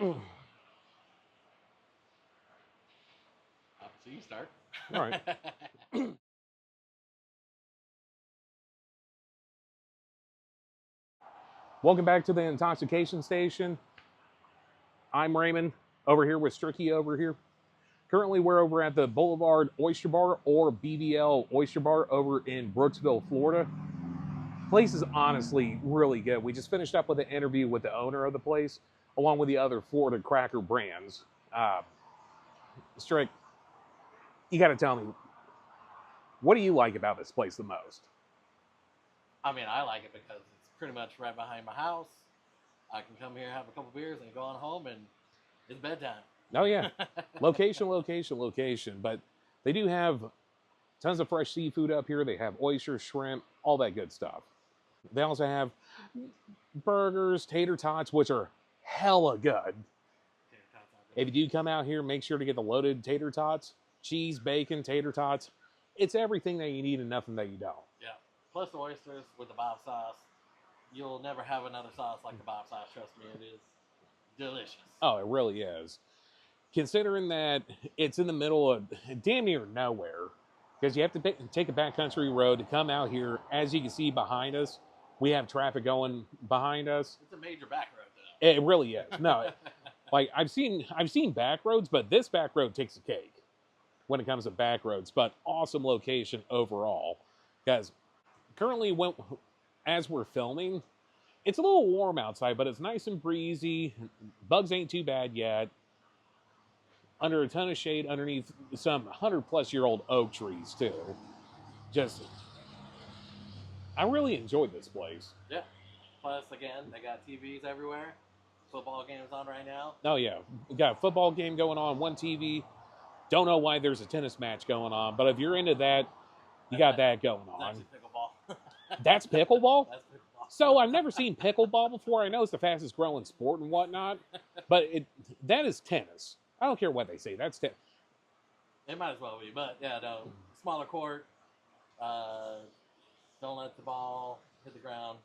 So you start. All right. Welcome back to the Intoxication Station. I'm Raymond, over here with Stricky over here. Currently, we're over at the Boulevard Oyster Bar, or BVL Oyster Bar, over in Brooksville, Florida. Place is honestly really good. We just finished up with an interview with the owner of the place, along with the other Florida cracker brands. Strick, you got to tell me, what do you like about this place the most? I mean, I like it because it's pretty much right behind my house. I can come here, have a couple beers, and go on home, and it's bedtime. Oh, yeah. Location, location, location. But they do have tons of fresh seafood up here. They have oysters, shrimp, all that good stuff. They also have burgers, tater tots, which are hella good. If you do come out here, make sure to get the loaded tater tots. Cheese, bacon, tater tots. It's everything that you need and nothing that you don't. Yeah. Plus the oysters with the Bob sauce. You'll never have another sauce like the Bob sauce. Trust me, it is delicious. Oh, it really is. Considering that it's in the middle of damn near nowhere, because you have to take a backcountry road to come out here. As you can see behind us, we have traffic going behind us. It's a major back road, though. It really is. No, like I've seen back roads, but this back road takes a cake when it comes to back roads. But awesome location overall, guys. Currently, as we're filming, it's a little warm outside, but it's nice and breezy. Bugs ain't too bad yet. Under a ton of shade underneath some 100-plus-year-old oak trees, too. I really enjoyed this place. Yeah. Plus, again, they got TVs everywhere. Football games on right now. Oh, yeah. We got a football game going on, one TV. Don't know why there's a tennis match going on, but if you're into that, you got that going on. That's pickleball. That's pickleball? That's pickleball. So I've never seen pickleball before. I know it's the fastest growing sport and whatnot, but that is tennis. I don't care what they say. That's tennis. It might as well be, but yeah, no. Smaller court. Don't let the ball hit the ground.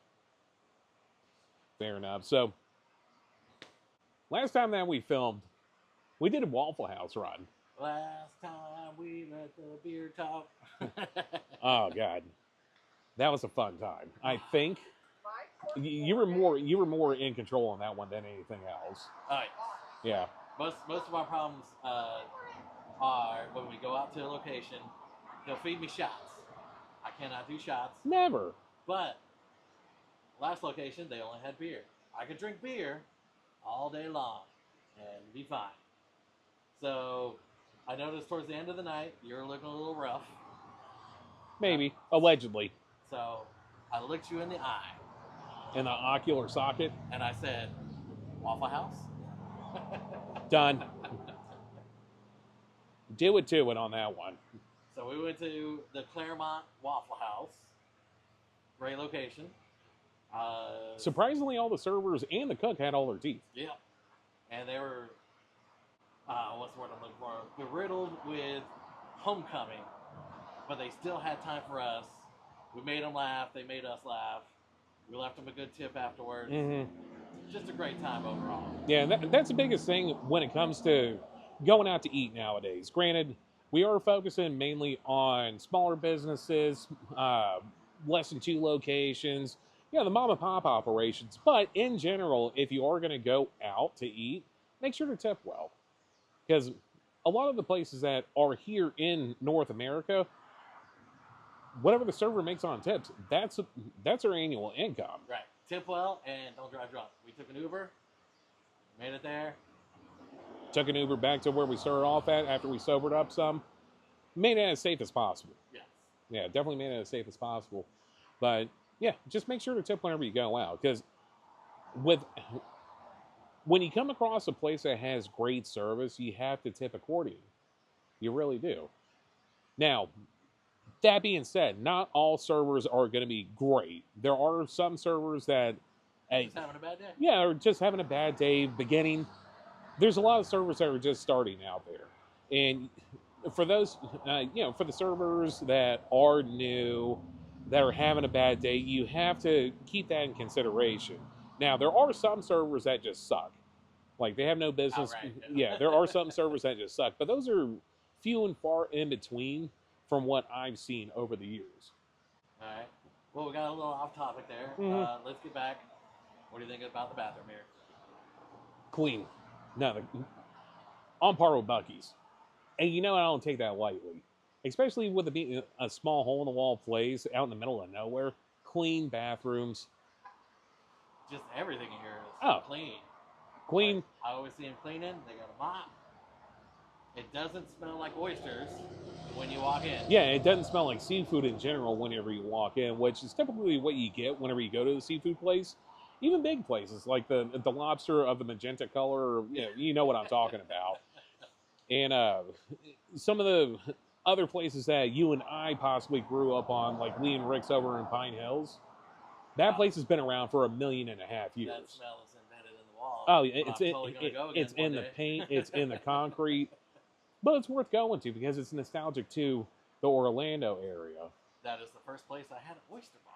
Fair enough. So last time that we filmed, we did a Waffle House run. Last time we let the beer talk. Oh God, that was a fun time. I think you were more in control on that one than anything else. All right. Yeah. Most of our problems are when we go out to a location, they'll feed me shots. I cannot do shots. Never. But last location, they only had beer. I could drink beer all day long and be fine. So I noticed towards the end of the night, you're looking a little rough. Maybe. Allegedly. So I looked you in the eye. In the ocular socket. And I said, Waffle House? Done. Do it to it on that one. So we went to the Claremont Waffle House. Great location. Surprisingly, all the servers and the cook had all their teeth. Yeah. And they were, what's the word I'm looking for? Beriddled with homecoming. But they still had time for us. We made them laugh. They made us laugh. We left them a good tip afterwards. Mm-hmm. Just a great time overall. Yeah, that's the biggest thing when it comes to going out to eat nowadays. Granted, we are focusing mainly on smaller businesses, less than 2 locations, the mom and pop operations. But in general, if you are going to go out to eat, make sure to tip well. Because a lot of the places that are here in North America, whatever the server makes on tips, that's their annual income. Right. Tip well and don't drive drunk. We took an Uber, made it there. Took an Uber back to where we started off at after we sobered up some. Made it as safe as possible. Yes. Yeah, definitely made it as safe as possible. But yeah, just make sure to tip whenever you go out. Because when you come across a place that has great service, you have to tip accordingly. You really do. Now, that being said, not all servers are going to be great. There are some servers that just having a bad day. Yeah, or just having a bad day beginning. There's a lot of servers that are just starting out there. And for those, for the servers that are new, that are having a bad day, you have to keep that in consideration. Now, there are some servers that just suck. Like, they have no business. Outright. Yeah, there are some servers that just suck, but those are few and far in between from what I've seen over the years. All right. Well, we got a little off topic there. Mm-hmm. Let's get back. What do you think about the bathroom here? Clean. No, on par with Buc-ee's. And you know I don't take that lightly. Especially with it being a small hole-in-the-wall place out in the middle of nowhere. Clean bathrooms. Just everything here is clean. Clean. Like, I always see them cleaning. They got a mop. It doesn't smell like oysters when you walk in. Yeah, it doesn't smell like seafood in general whenever you walk in, which is typically what you get whenever you go to the seafood place. Even big places like the lobster of the magenta color, you know what I'm talking about. And some of the other places that you and I possibly grew up on, like Lee and Rick's over in Pine Hills, that place has been around for 1.5 million years. That smell is embedded in the wall. Oh, it's in the paint, it's in the concrete. But it's worth going to because it's nostalgic to the Orlando area. That is the first place I had an oyster bomb.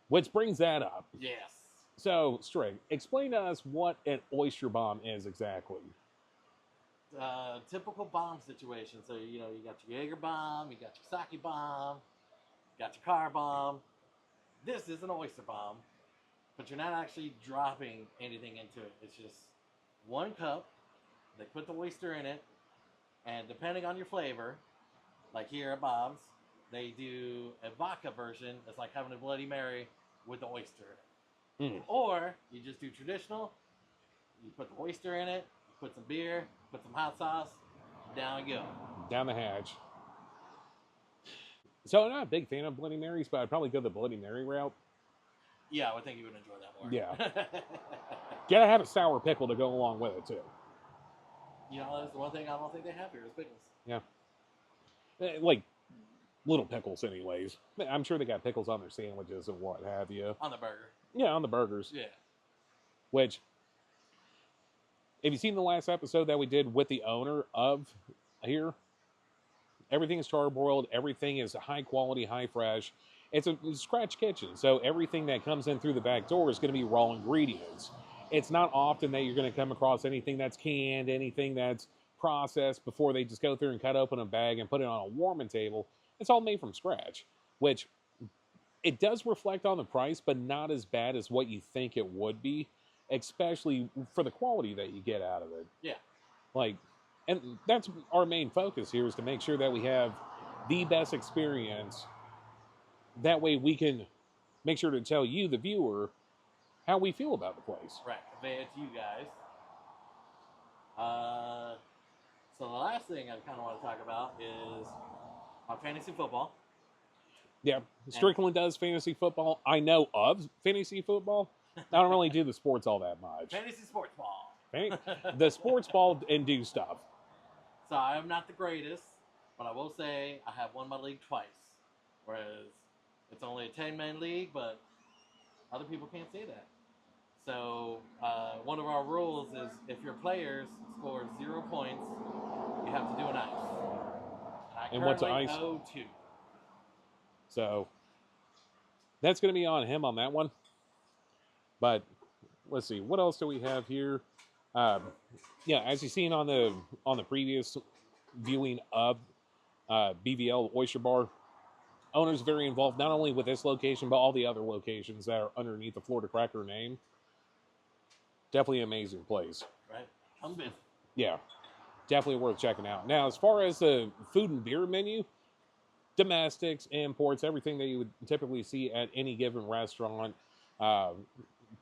Which brings that up. Yes. So, Strick, explain to us what an oyster bomb is exactly. Typical bomb situation. So, you got your Jaeger bomb, you got your sake bomb, you got your car bomb. This is an oyster bomb, but you're not actually dropping anything into it. It's just one cup. They put the oyster in it, and depending on your flavor, like here at Bob's, they do a vodka version. It's like having a Bloody Mary with the oyster in it. Or you just do traditional. You put the oyster in it, you put some beer, put some hot sauce, down you go. Down the hatch. So I'm not a big fan of Bloody Marys, but I'd probably go the Bloody Mary route. Yeah, I would think you would enjoy that more. Yeah. Gotta have a sour pickle to go along with it, too. That's the one thing I don't think they have here is pickles. Yeah. Like, little pickles anyways. I'm sure they got pickles on their sandwiches and what have you. On the burger. Yeah, on the burgers. Yeah. Which, have you seen the last episode that we did with the owner of here? Everything is charbroiled. Everything is high quality, high fresh. It's a scratch kitchen, so everything that comes in through the back door is going to be raw ingredients. It's not often that you're going to come across anything that's canned, anything that's processed before they just go through and cut open a bag and put it on a warming table. It's all made from scratch, which it does reflect on the price, but not as bad as what you think it would be, especially for the quality that you get out of it. Yeah. And that's our main focus here, is to make sure that we have the best experience. That way we can make sure to tell you, the viewer, how we feel about the place. Right. Convey it to you guys. So the last thing I kind of want to talk about is my fantasy football. Yeah, Strickland does fantasy football. I know of fantasy football. I don't really do the sports all that much. Fantasy sports ball. The sports ball and do stuff. So I am not the greatest, but I will say I have won my league twice. Whereas it's only a 10-man league, but other people can't say that. So one of our rules is if your players score 0 points, you have to do an ice. And what's an ice? 0-2. So that's going to be on him on that one. But let's see, what else do we have here? Yeah, as you've seen on the previous viewing of BVL Oyster Bar, owner's very involved not only with this location but all the other locations that are underneath the Florida Cracker name. Definitely an amazing place. Right, come visit. Yeah, definitely worth checking out. Now, as far as the food and beer menu, domestics, imports, everything that you would typically see at any given restaurant.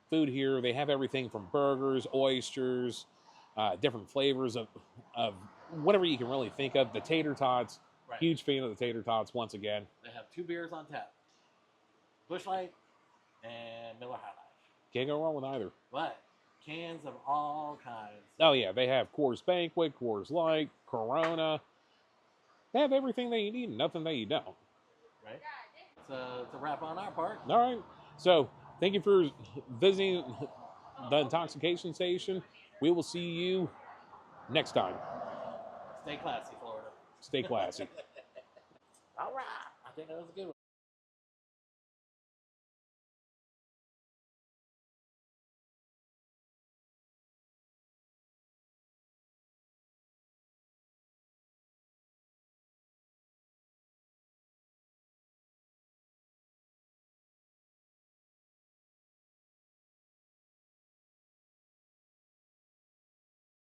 Food here, they have everything from burgers, oysters, different flavors of whatever you can really think of. The tater tots, Right. Huge fan of the tater tots once again. They have 2 beers on tap. Busch Light and Miller High Life. Can't go wrong with either. But cans of all kinds. Oh yeah, they have Coors Banquet, Coors Light, Corona. They have everything that you need and nothing that you don't. Right? It's a wrap on our part. All right. So, thank you for visiting the intoxication station. We will see you next time. Stay classy, Florida. Stay classy. All right. I think that was a good one.